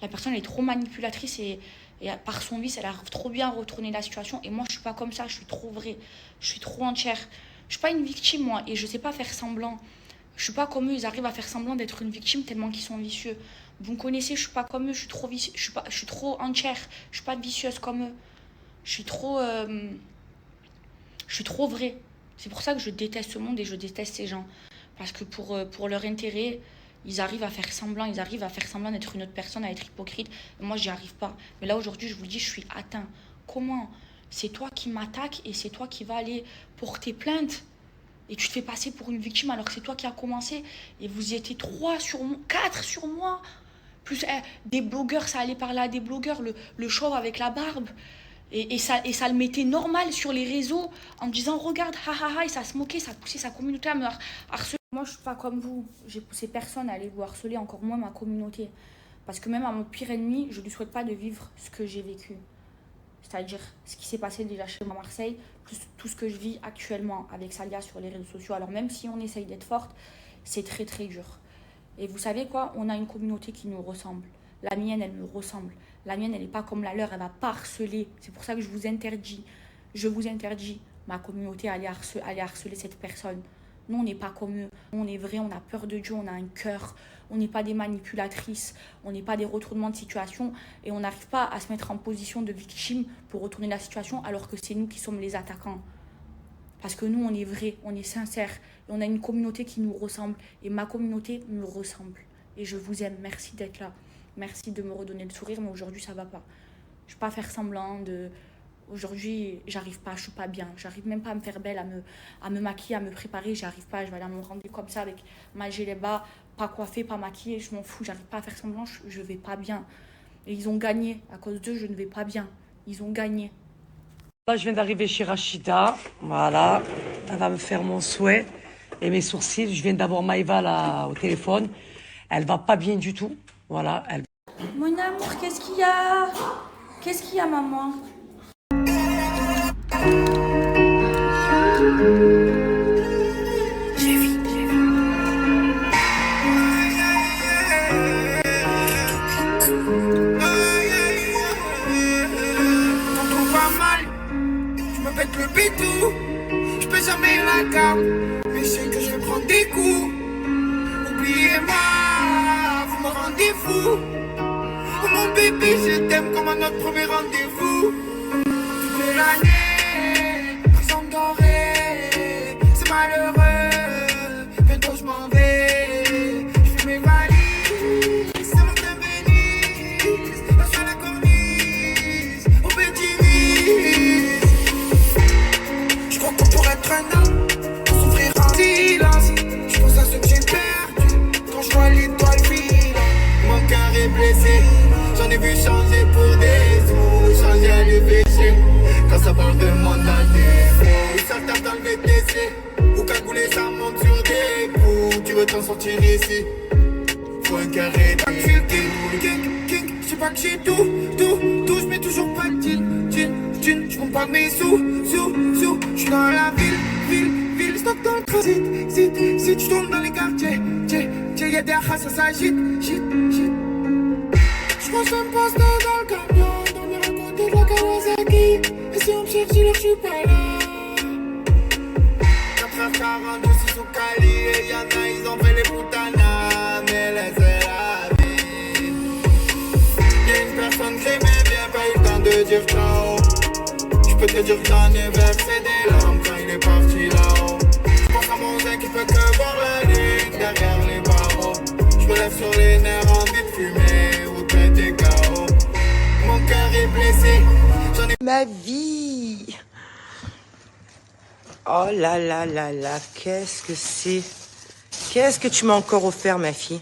B: la personne elle est trop manipulatrice et par son vice, elle arrive trop bien à retourner la situation. Et moi, je suis pas comme ça, je suis trop vraie, je suis trop entière. Je suis pas une victime, moi, et je sais pas faire semblant. Je suis pas comme eux, ils arrivent à faire semblant d'être une victime tellement qu'ils sont vicieux. Vous me connaissez, je suis pas comme eux, je suis trop je suis trop entière, je suis pas vicieuse comme eux. Je suis trop vraie. C'est pour ça que je déteste ce monde et je déteste ces gens. Parce que pour leur intérêt, ils arrivent à faire semblant, d'être une autre personne, à être hypocrite. Et moi, j'y arrive pas. Mais là, aujourd'hui, je vous le dis, je suis atteinte. Comment? C'est toi qui m'attaques et c'est toi qui vas aller porter plainte. Et tu te fais passer pour une victime alors que c'est toi qui as commencé. Et vous y étiez 4 sur moi. Plus des blogueurs, ça allait parler à des blogueurs, le chauve avec la barbe. Et ça le mettait normal sur les réseaux en me disant regarde, et ça se moquait, ça poussait sa communauté à me harceler. Moi, je suis pas comme vous. J'ai poussé personne à aller vous harceler, encore moins ma communauté. Parce que même à mon pire ennemi, je lui souhaite pas de vivre ce que j'ai vécu. C'est-à-dire ce qui s'est passé déjà chez moi à Marseille, plus tout ce que je vis actuellement avec Salia sur les réseaux sociaux. Alors même si on essaye d'être forte, c'est très très dur. Et vous savez quoi? On a une communauté qui nous ressemble. La mienne, elle me ressemble. La mienne, elle n'est pas comme la leur, elle va pas harceler. C'est pour ça que je vous interdis, ma communauté, à aller harceler cette personne. Nous, on n'est pas comme eux. Nous, on est vrai, on a peur de Dieu, on a un cœur. On n'est pas des manipulatrices, on n'est pas des retournements de situation. Et on n'arrive pas à se mettre en position de victime pour retourner la situation alors que c'est nous qui sommes les attaquants. Parce que nous, on est vrai, on est sincère. Et on a une communauté qui nous ressemble. Et ma communauté me ressemble. Et je vous aime. Merci d'être là. Merci de me redonner le sourire, mais aujourd'hui, ça va pas. Je ne vais pas faire semblant de... Aujourd'hui, j'arrive pas, je suis pas bien. J'arrive même pas à me faire belle, à me maquiller, à me préparer. J'arrive pas, je vais aller à mon rendez-vous comme ça avec ma gelée bas, pas coiffée, pas maquillée, je m'en fous. J'arrive pas à faire semblant, je vais pas bien. Et ils ont gagné. À cause d'eux, je ne vais pas bien. Ils ont gagné.
A: Là, je viens d'arriver chez Rachida. Voilà. Elle va me faire mon souhait et mes sourcils. Je viens d'avoir Maïva là au téléphone. Elle va pas bien du tout. Voilà.
B: Mon amour, qu'est-ce qu'il y a? Qu'est-ce qu'il y a, maman?
G: Avec le bétou, je peux jamais la carte, mais je sais que je vais prendre des coups. Oubliez-moi, vous me rendez fou. Oh mon bébé, je t'aime comme à notre premier rendez-vous. Toute l'année, prison dorée, c'est malheureux. Bientôt je m'en vais, je fais mes valises, c'est mon temps Venise, là sur la corniche, au Bédivis. Je crois qu'on pourrait être un homme, pour souffrir en silence. Je pense à ce que j'ai perdu, quand je vois l'étoile filante. Mon cœur est blessé, j'en ai vu changer pour des sous, changer à l'UVC. Quand ça parle de mon année, ça tape dans le VTC. Ou cagouler, ça monte sur des coups. Tu veux t'en sortir ici, faut un carré de king, je sais pas que j'ai tout, je mets toujours pas de jean, je compte pas mes sous, je suis dans la ville, stock dans le transit, si tu tombes dans les quartiers, y'a des rats, ça s'agite, je pense un poste dans le camion, dormir à côté de la Kawasaki, et si on me cherche, je suis pas là. 4h42, c'est sous Cali, et y'en a, ils ont fait les putanas, mais laissez la vie. Y'a une personne que j'aimais bien, pas eu le temps de dire ciao. J'peux te dire que j'en ai versé des larmes quand il est parti là-haut. J'pense à mon zin qui peut que voir la ligne derrière les barreaux. J'me lève sur les nerfs, envie de fumer ou de des chaos. Mon cœur est blessé, j'en ai...
E: Ma vie. Oh là là là là, qu'est-ce que c'est? Qu'est-ce que tu m'as encore offert, ma fille?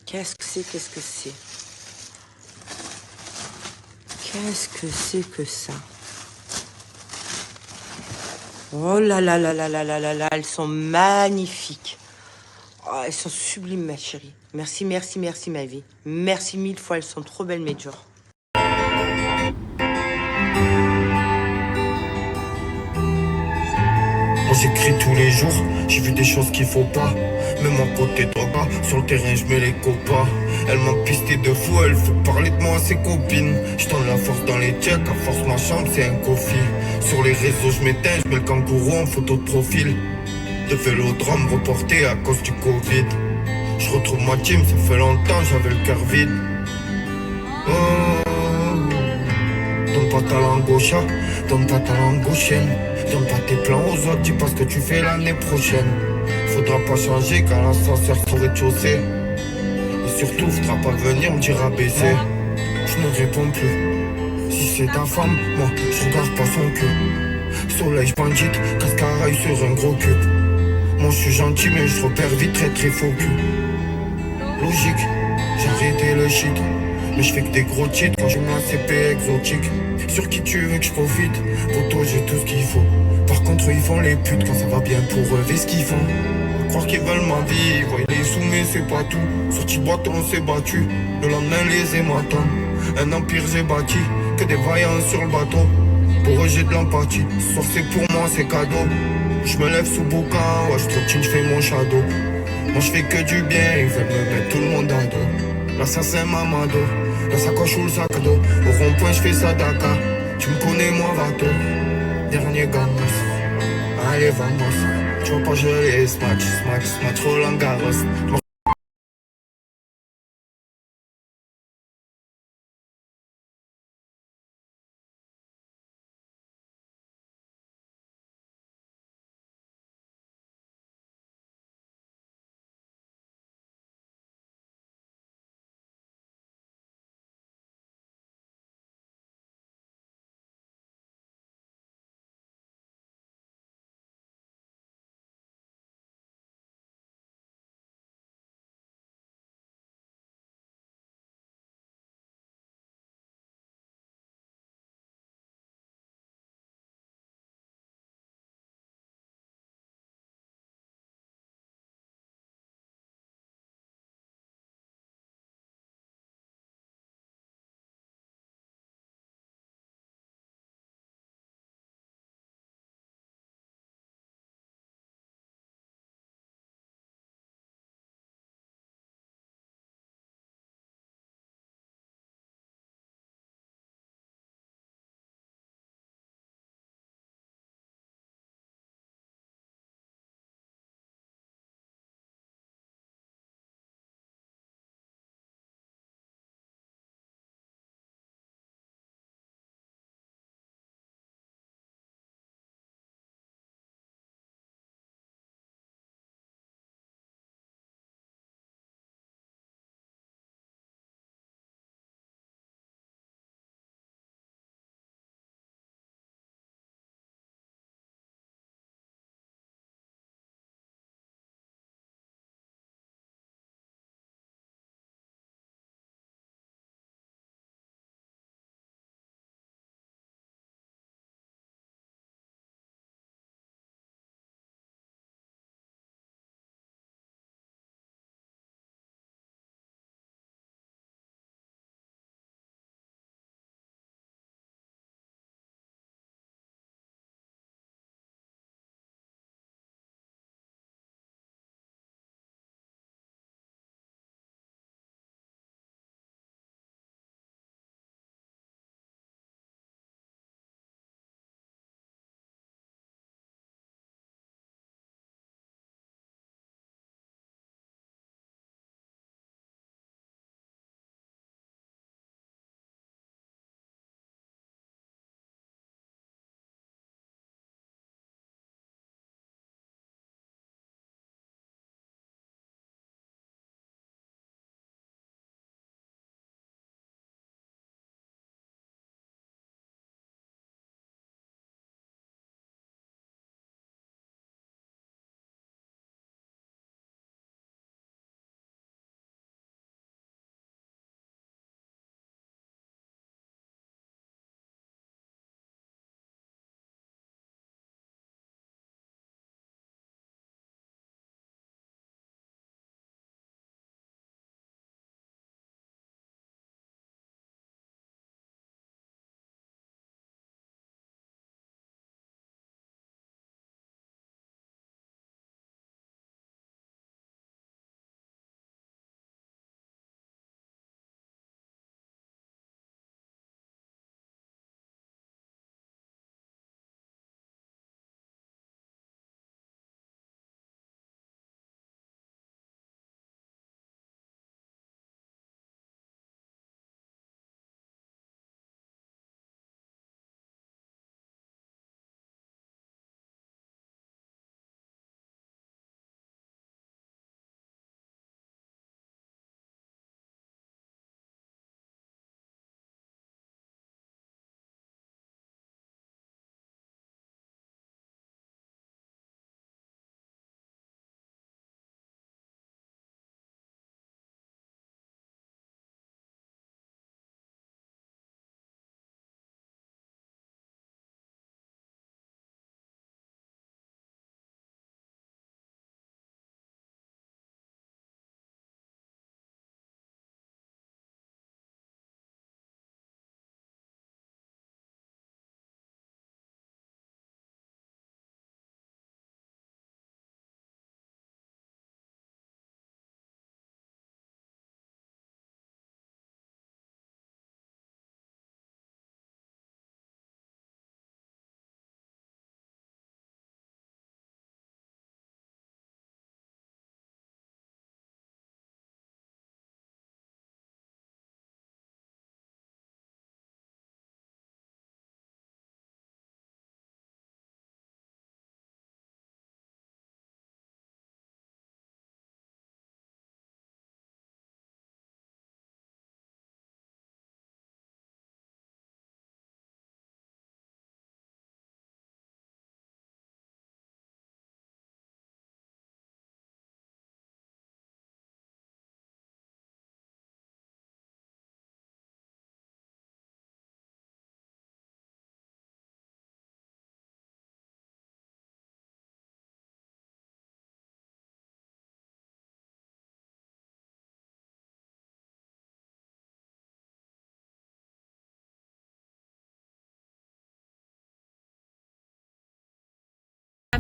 E: Qu'est-ce que c'est? Qu'est-ce que c'est que ça? Oh là là là là là là là là, elles sont magnifiques. Oh, elles sont sublimes, ma chérie. Merci, merci, merci, ma vie. Merci 1000 fois, elles sont trop belles, mes jours.
G: Moi j'écris tous les jours, j'ai vu des choses qu'il faut pas. Même en côté droit, sur le terrain je mets les copas. Elle m'a pisté de fou, elle fait parler de moi à ses copines. Je donne la force dans les checks, à force ma chambre c'est un coffee. Sur les réseaux je m'éteins, je mets le kangourou en photo de profil. De vélodrome reporté à cause du Covid. Je retrouve ma team, ça fait longtemps, j'avais le cœur vide. Oh, donne pas ta langue au chat, donne pas ta langue aux chiennes. Donne pas tes plans aux autres, dis pas ce que tu fais l'année prochaine. Faudra pas changer quand l'ascenseur sur rez-de-chaussée. Et surtout, faudra pas venir me dire abaisser. Je ne réponds plus. Si c'est ta femme, moi, je regarde pas son cul. Soleil, bandite, cascaraille sur un gros cul. Moi, je suis gentil, mais je repère vite très faux cul. Logique, j'ai arrêté le shit. Mais je fais que des gros titres quand j'ai ma CP exotique. Sur qui tu veux que je profite? Pour toi j'ai tout ce qu'il faut. Par contre ils font les putes quand ça va bien pour eux, ce qu'ils font. Croire qu'ils veulent ma vie, ils voient les sous mais c'est pas tout. Sorti boîte on s'est battu, le lendemain les hématomes. Un empire j'ai bâti, que des vaillants sur le bateau. Pour eux j'ai de l'empathie, ce soir c'est pour moi c'est cadeau. Je me lève sous boucan, ouais je trottine, je fais mon shadow. Moi je fais que du bien, ils veulent me mettre tout le monde à dos. L'assassin Mamado, la sacoche ou le sac à dos. Au rond-point je fais ça Dakar. Tu me connais moi Vato. Dernier gamos. Allez vamos. Tu vois pas je les smash Roland Garros.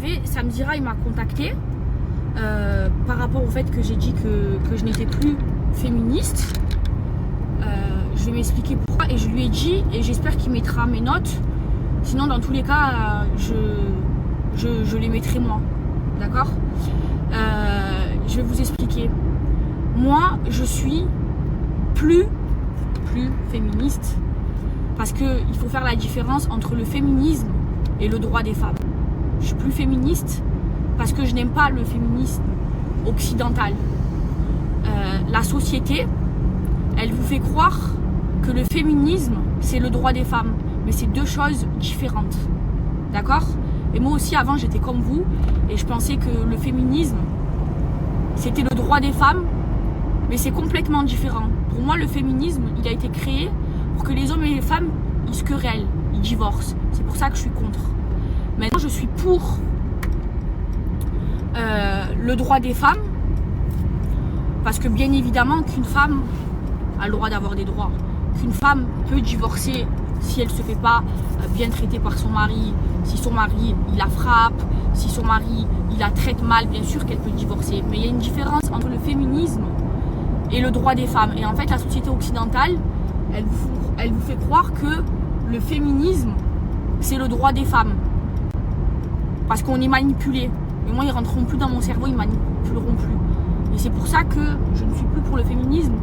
B: savez, Samzira, il m'a contacté par rapport au fait que j'ai dit que je n'étais plus féministe. Je vais m'expliquer pourquoi et je lui ai dit, et j'espère qu'il mettra mes notes. Sinon, dans tous les cas, je les mettrai moi. D'accord? Je vais vous expliquer. Moi, je suis plus féministe parce qu'il faut faire la différence entre le féminisme et le droit des femmes. Je suis plus féministe parce que je n'aime pas le féminisme occidental. La société, elle vous fait croire que le féminisme, c'est le droit des femmes. Mais c'est deux choses différentes. D'accord? Et moi aussi, avant, j'étais comme vous. Et je pensais que le féminisme, c'était le droit des femmes. Mais c'est complètement différent. Pour moi, le féminisme, il a été créé pour que les hommes et les femmes, ils se querellent, ils divorcent. C'est pour ça que je suis contre. Maintenant, je suis pour le droit des femmes. Parce que bien évidemment qu'une femme a le droit d'avoir des droits. Qu'une femme peut divorcer si elle ne se fait pas bien traiter par son mari, si son mari il la frappe, si son mari il la traite mal, bien sûr qu'elle peut divorcer. Mais il y a une différence entre le féminisme et le droit des femmes. Et en fait, la société occidentale, elle vous fait croire que le féminisme, c'est le droit des femmes. Parce qu'on est manipulé. Et moi, ils ne rentreront plus dans mon cerveau, ils ne manipuleront plus. Et c'est pour ça que je ne suis plus pour le féminisme.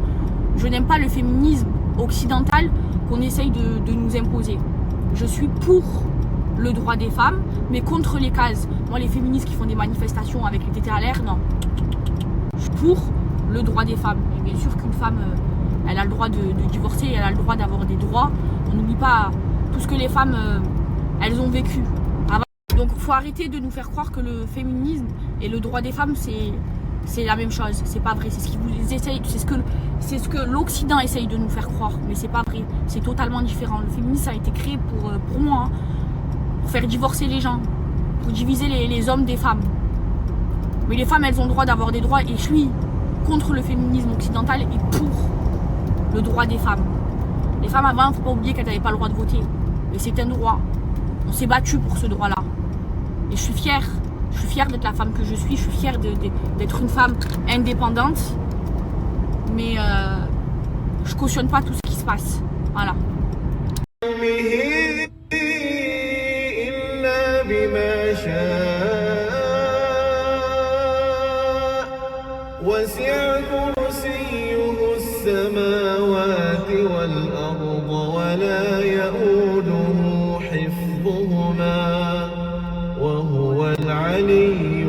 B: Je n'aime pas le féminisme occidental qu'on essaye de nous imposer. Je suis pour le droit des femmes, mais contre les cases. Moi, les féministes qui font des manifestations avec les tétés à l'air, non. Je suis pour le droit des femmes. Et bien sûr qu'une femme, elle a le droit de divorcer, elle a le droit d'avoir des droits. On n'oublie pas tout ce que les femmes, elles ont vécu. Donc, il faut arrêter de nous faire croire que le féminisme et le droit des femmes, c'est la même chose. C'est pas vrai. C'est ce qu'ils vous essayent, c'est ce que l'Occident essaye de nous faire croire. Mais c'est pas vrai. C'est totalement différent. Le féminisme a été créé pour moi, hein, pour faire divorcer les gens, pour diviser les hommes des femmes. Mais les femmes, elles ont le droit d'avoir des droits. Et je suis contre le féminisme occidental et pour le droit des femmes. Les femmes avant, il ne faut pas oublier qu'elles n'avaient pas le droit de voter. Et c'est un droit. On s'est battu pour ce droit-là. Et je suis fière. Je suis fière d'être la femme que je suis. Je suis fière d'être une femme indépendante. Mais je cautionne pas tout ce qui se passe. Voilà.
G: وسع كرسيه السماوات والأرض ولا يؤوده حفظهما وهو العلي